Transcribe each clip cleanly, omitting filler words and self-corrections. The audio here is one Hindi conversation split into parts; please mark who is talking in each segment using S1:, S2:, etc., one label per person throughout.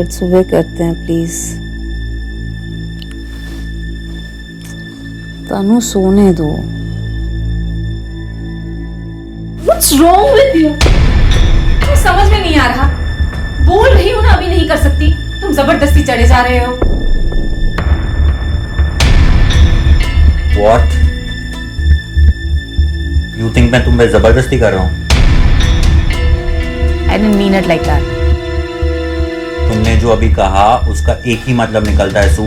S1: कल सुबह करते हैं प्लीज। तनु सोने दो।
S2: What's wrong with you? मुझे समझ में नहीं आ रहा। बोल रही हूँ ना अभी नहीं कर सकती, तुम जबरदस्ती चढ़े जा रहे हो।
S3: What? You think मैं तुम पे जबरदस्ती कर रहा हूँ?
S2: I didn't mean it like that.
S3: तुमने जो अभी कहा उसका एक ही मतलब निकलता है सू।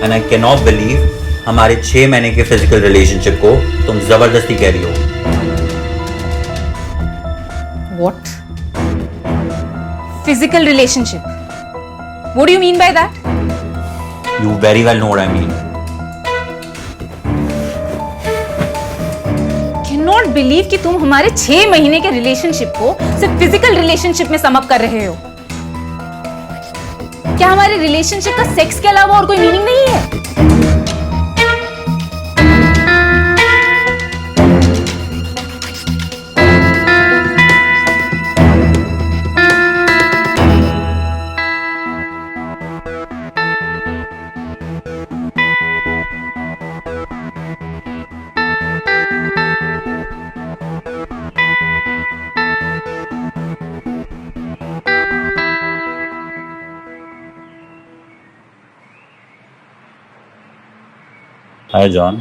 S3: And I cannot believe हमारे 6 महीने के फिजिकल रिलेशनशिप को तुम जबरदस्ती कह रही हो।
S2: What? Physical relationship. What do you mean by that?
S3: You very well know what I mean.
S2: Cannot believe कि तुम हमारे 6 महीने के रिलेशनशिप को सिर्फ फिजिकल रिलेशनशिप में सम अप कर रहे हो। क्या हमारे रिलेशनशिप का सेक्स के अलावा और कोई मीनिंग नहीं है?
S3: हाय जॉन,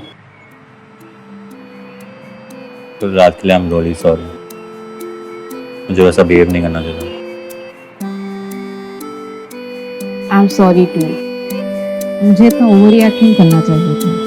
S3: कल रात के लिए I'm really sorry। मुझे वैसा बिहेव नहीं करना चाहिए।
S1: I'm sorry too। मुझे तो ओवर रिएक्टिंग करना चाहिए था।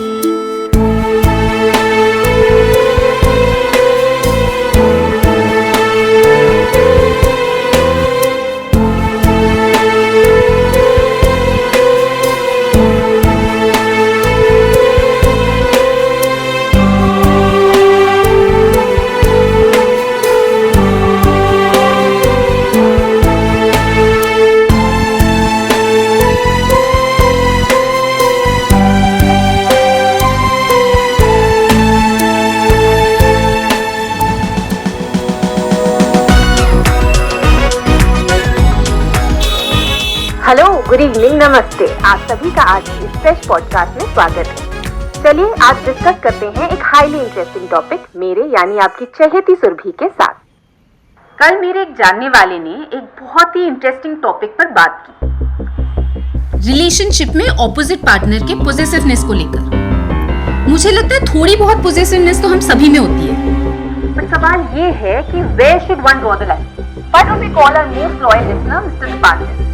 S4: हेलो, गुड इवनिंग, नमस्ते। आप सभी का आज इस फ्रेश पॉडकास्ट में स्वागत है। चलिए आज डिस्कस करते हैं एक हाईली इंटरेस्टिंग टॉपिक मेरे यानी आपकी चहेती सुरभि के साथ। कल मेरे एक जानने वाले ने एक बहुत ही इंटरेस्टिंग टॉपिक पर बात की,
S2: रिलेशनशिप में ऑपोजिट पार्टनर के पोजेसिवनेस को लेकर। मुझे लगता है थोड़ी बहुत पोजेसिवनेस तो हम सभी में होती है।
S4: पर सवाल ये है कि where should one draw the line? Why don't we call our most loyal listener mister Dipankar?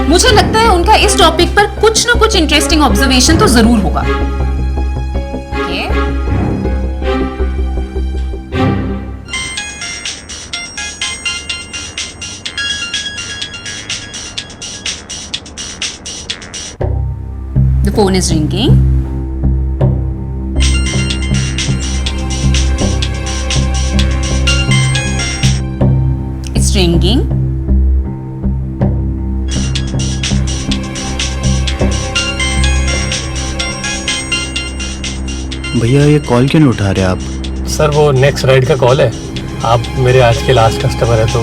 S2: मुझे लगता है उनका इस टॉपिक पर कुछ ना कुछ इंटरेस्टिंग ऑब्जर्वेशन तो जरूर होगा। Okay? The phone is ringing. It's ringing.
S5: भैया ये कॉल क्यों नहीं उठा रहे आप?
S6: सर वो नेक्स्ट राइड का कॉल है। आप मेरे आज के लास्ट कस्टमर है तो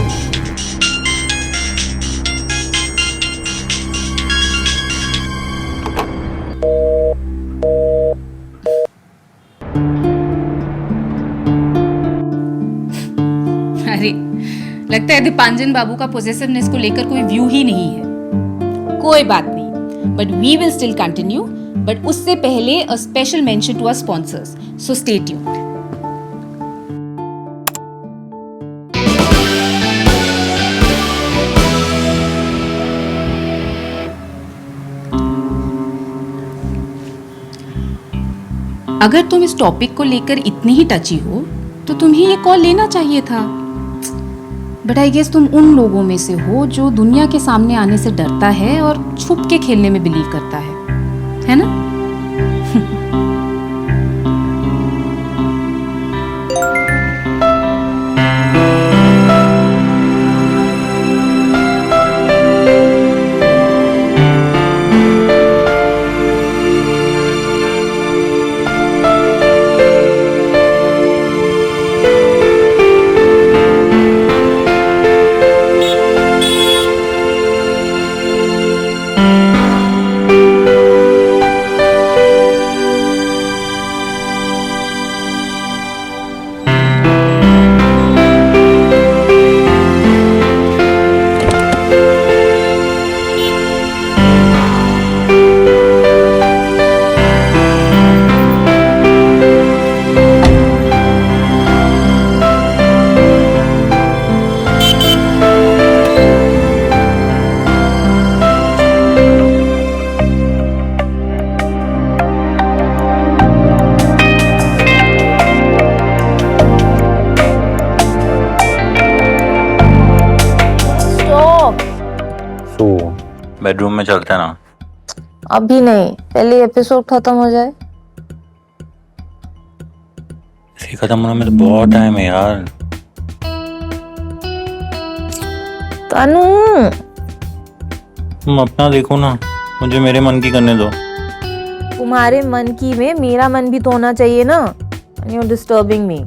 S2: अरे लगता है दीपांजन बाबू का पोजेसिवनेस को लेकर कोई व्यू ही नहीं है। कोई बात नहीं, but we will still continue. But उससे पहले a special mention to our sponsors, so stay tuned. अगर तुम इस टॉपिक को लेकर इतनी ही टची हो तो तुम्हें ये कॉल लेना चाहिए था। बट आई गेस तुम उन लोगों में से हो जो दुनिया के सामने आने से डरता है और छुप के खेलने में बिलीव करता है ना?
S3: सू बेडरूम में चलते हैं ना।
S1: अभी नहीं, पहले एपिसोड खत्म हो जाए।
S3: इसी खत्म होने में तो बहुत टाइम है यार।
S1: तनु,
S3: तुम अपना देखो ना, मुझे मेरे मन की करने दो।
S1: तुम्हारे मन की में मेरा मन भी तो होना चाहिए ना। You're disturbing me.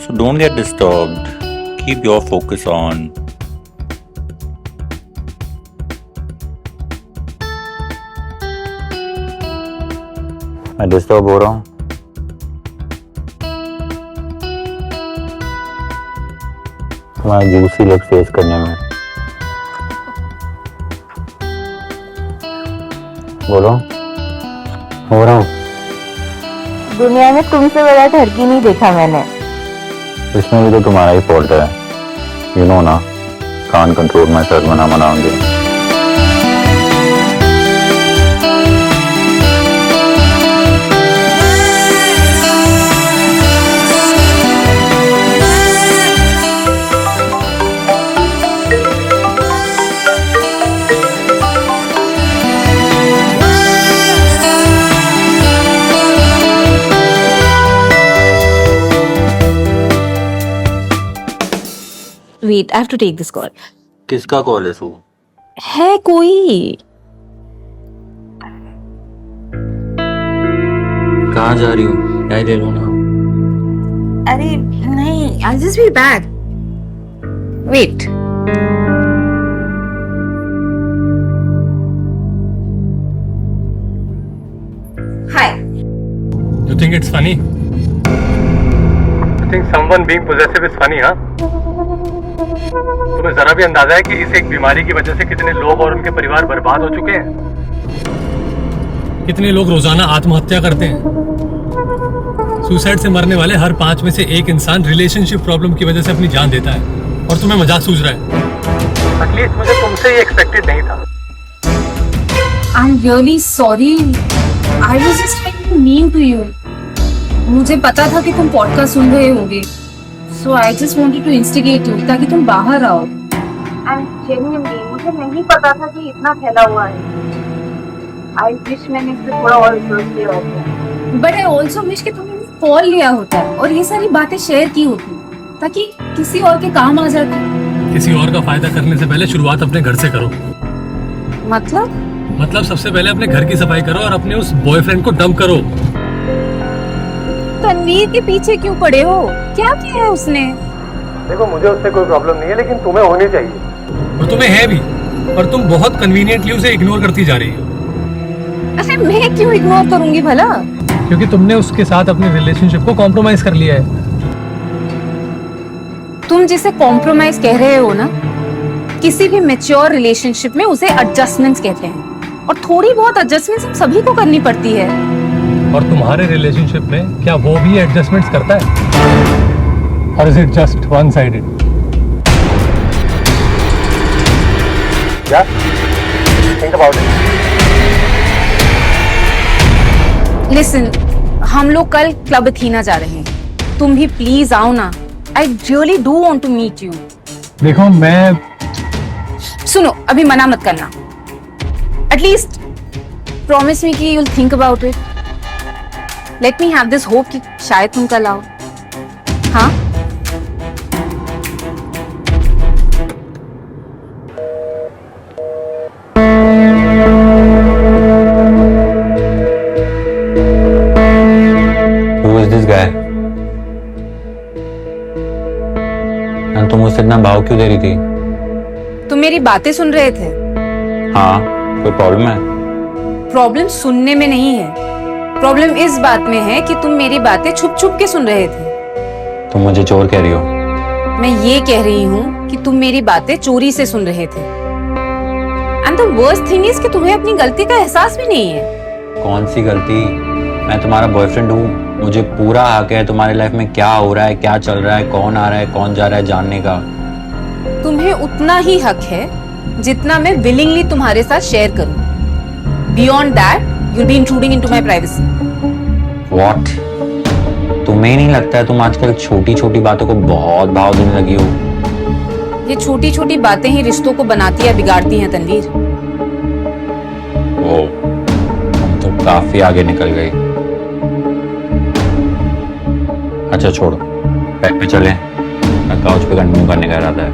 S3: So don't get disturbed. Keep your focus on. मैं डिस्टर्ब हो रहा हूँ? तुम्हारा जूसी लिप्स टेस्ट करने में। बोलो। हो रहा हूँ।
S1: दुनिया में तुमसे बड़ा ठरकी नहीं देखा मैंने।
S3: इसमें भी तो तुम्हारा ही फॉल्ट है। You know ना, can't control myself when I'm around you.
S1: Wait, I have to take this call.
S3: किसका कॉल है सू?
S1: है कोई?
S3: कहाँ जा रही हो? चाय ले लो ना।
S1: अरे नहीं, I'll just be back. Wait. Hi.
S6: You think it's funny? You think someone being possessive is funny, हाँ? तुम्हें जरा भी अंदाजा है कि इस एक बीमारी की वजह से कितने लोग और उनके परिवार बर्बाद हो चुके हैं? कितने लोग रोजाना आत्महत्या करते हैं? सुसाइड से मरने वाले हर 5 में से एक इंसान रिलेशनशिप प्रॉब्लम की वजह से अपनी जान देता है, और तुम्हें मजाक सूझ रहा है। एटलीस्ट मुझे तुमसे ये एक्सपेक्टेड नहीं था।
S2: I'm really sorry. I was just trying to be mean to you. मुझे पता था कि तुम पॉडकास्ट सुन रहे होगे, so I just wanted to instigate you ताकि तुम बाहर आओ।
S4: And genuinely मुझे नहीं पता था कि इतना फैला हुआ है। I wish मैंने इस पे थोड़ा और रिसर्च किया होता।
S2: But I also wish कि तुमने कॉल लिया होता और ये सारी बातें शेयर की होती ताकि किसी और के काम आ जाती।
S6: किसी और का फायदा करने से पहले शुरुआत अपने घर से करो।
S2: मतलब
S6: सबसे पहले अपने घर की सफाई करो और अपने उस बॉयफ्रेंड को डंप करो।
S2: तनवीर के पीछे क्यों पड़े हो? क्या किया है उसने?
S6: देखो, मुझे उससे कोई प्रॉब्लम नहीं है, लेकिन तुम्हें होनी चाहिए, और तुम्हें है भी, और तुम बहुत कन्वीनियंटली उसे इग्नोर करती जा रही हो।
S2: अरे मैं क्यों इग्नोर करूंगी भला?
S6: क्योंकि तुमने उसके साथ अपने रिलेशनशिप को कॉम्प्रोमाइज कर लिया है।
S2: तुम जिसे कॉम्प्रोमाइज कह रहे हो ना, किसी भी मैच्योर रिलेशनशिप में उसे एडजस्टमेंट्स कहते हैं, और थोड़ी बहुत एडजस्टमेंट्स हम सभी को करनी पड़ती है।
S6: और तुम्हारे रिलेशनशिप में क्या वो भी एडजस्टमेंट्स करता है, और is it just one sided? क्या? Think about it.
S2: लिसन, हम लोग कल क्लब अथीना जा रहे हैं, तुम भी प्लीज आओ ना। I really do want to meet you.
S6: देखो, मैं
S2: सुनो, अभी मना मत करना। एटलीस्ट प्रॉमिस मी कि you will think about it. Let me have this hope कि शायद तुम कल आओ। हाँ,
S3: Who is this guy? और तुम मुझसे इतना भाव क्यों दे रही थी?
S2: तुम मेरी बातें सुन रहे थे।
S3: हाँ, कोई प्रॉब्लम है?
S2: प्रॉब्लम सुनने में नहीं है, प्रॉब्लम इस बात में है कि तुम मेरी बातें छुप छुप के सुन रहे थे।
S3: तुम मुझे चोर कह रही हो?
S2: मैं ये कह रही हूँ कि तुम मेरी बातें चोरी से सुन रहे थे। And the worst thing is कि तुम्हें अपनी गलती का एहसास भी नहीं है।
S3: कौन सी गलती? मैं तुम्हारा बॉयफ्रेंड हूँ, मुझे पूरा हक है तुम्हारी लाइफ में क्या हो रहा है, क्या चल रहा है, कौन आ रहा है, कौन जा रहा है जानने का।
S2: तुम्हें उतना ही हक है जितना मैं विलिंगली तुम्हारे साथ शेयर करूं। Beyond that you'll be intruding into my privacy.
S3: What? तुम्हें नहीं लगता है तुम आजकल छोटी छोटी बातों को बहुत भाव देने लगी हो?
S2: ये छोटी छोटी बातें ही रिश्तों को बनाती या बिगाड़ती हैं तनवीर।
S3: वो हम तो काफी आगे निकल गई। अच्छा छोड़ो, बैठ पे चलें। मैं काउच पे कंटिन्यू करने का इरादा है।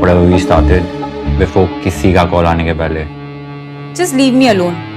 S3: Whatever we started before किसी का कॉल आने के पहले।
S2: Just leave me alone.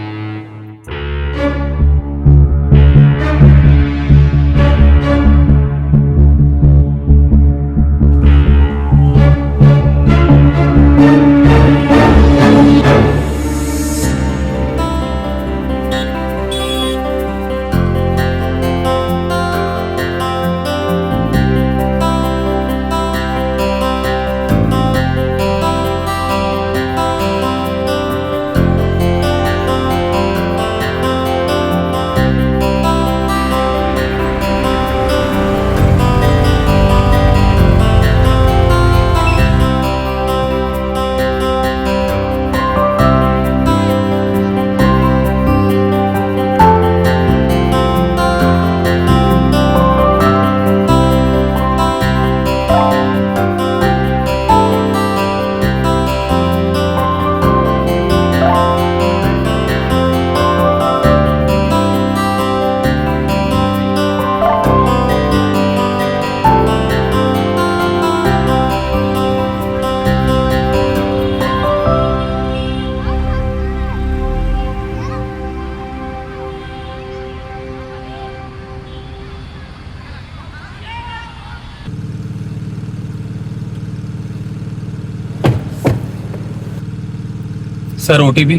S6: Sir OTP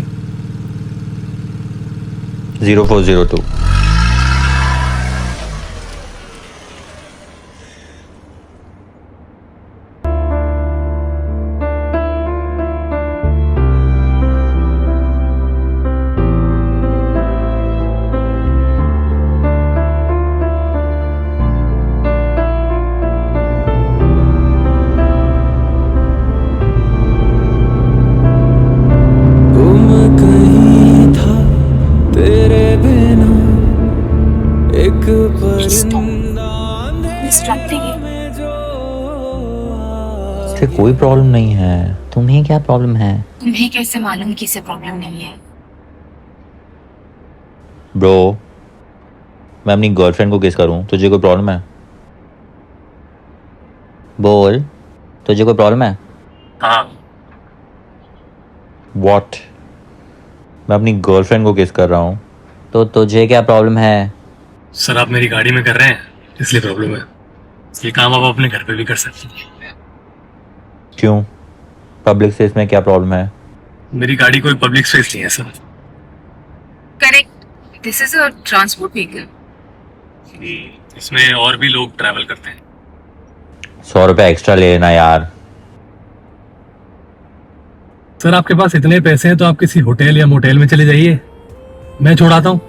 S3: 0402। इससे कोई प्रॉब्लम नहीं है, तुम्हें क्या प्रॉब्लम है?
S2: तुम्हें कैसे मालूम कि इसे प्रॉब्लम नहीं है?
S3: ब्रो, मैं अपनी गर्लफ्रेंड को किस करूं? तुझे कोई प्रॉब्लम है? बोल, तुझे कोई प्रॉब्लम है?
S6: हाँ।
S3: What? मैं अपनी गर्लफ्रेंड को किस कर रहा हूँ, तो तुझे क्या प्रॉब्लम है?
S6: सर आप मेरी गाड़ी में कर रहे हैं इसलिए प्रॉब्लम है। ये काम आप अपने घर पे भी कर सकते हैं।
S3: क्यों? पब्लिक स्पेस में क्या प्रॉब्लम है?
S6: मेरी गाड़ी कोई पब्लिक स्पेस नहीं है sir.
S2: Correct, this is a transport vehicle.
S6: इसमें और भी लोग ट्रैवल करते हैं।
S3: 100 रुपये एक्स्ट्रा ले लेना यार।
S6: सर आपके पास इतने पैसे हैं तो आप किसी होटल या मोटेल में चले जाइए, मैं छोड़ाता हूँ।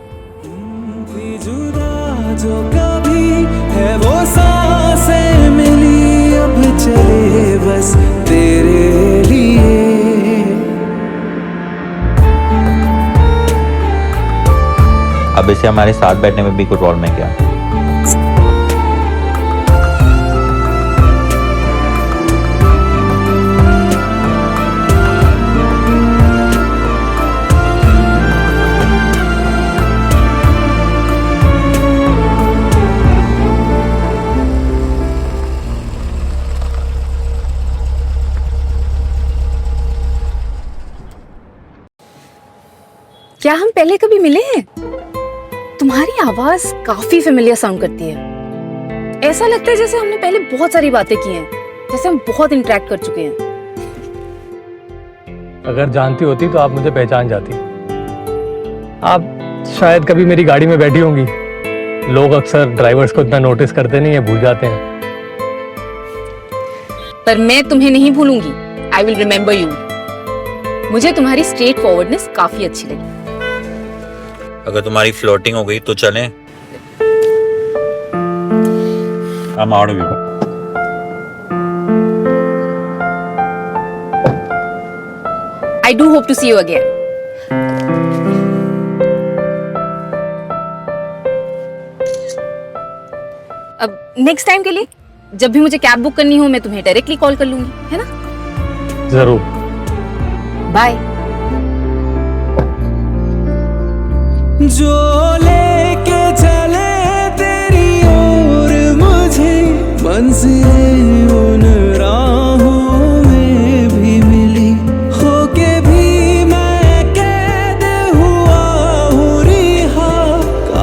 S7: जो कभी है वो सांसें मिली, अब चले बस तेरे लिए।
S3: अब इसे हमारे साथ बैठने में भी कोई प्रॉब्लम है क्या?
S2: क्या हम पहले कभी मिले हैं? तुम्हारी आवाज काफी फेमिलियर साउंड करती है। ऐसा लगता है जैसे हमने पहले बहुत सारी बातें की हैं, जैसे हम बहुत इंटरेक्ट कर चुके हैं।
S6: अगर जानती होती तो आप मुझे पहचान जाती। आप शायद कभी मेरी गाड़ी में बैठी होंगी। लोग अक्सर ड्राइवर्स को इतना नोटिस करते नहीं है, भूल जाते हैं।
S2: पर मैं तुम्हें नहीं भूलूंगी। I will remember you. मुझे तुम्हारी स्ट्रेट फॉरवर्डनेस काफी अच्छी लगी।
S3: अगर तुम्हारी फ्लोटिंग हो गई तो चलें। I'm out of here.
S2: I do hope to see you again. अब नेक्स्ट टाइम के लिए जब भी मुझे कैब बुक करनी हो मैं तुम्हें डायरेक्टली कॉल कर लूंगी, है ना?
S6: जरूर।
S2: बाय।
S7: जो लेके चले तेरी ओर मुझे मंजिलें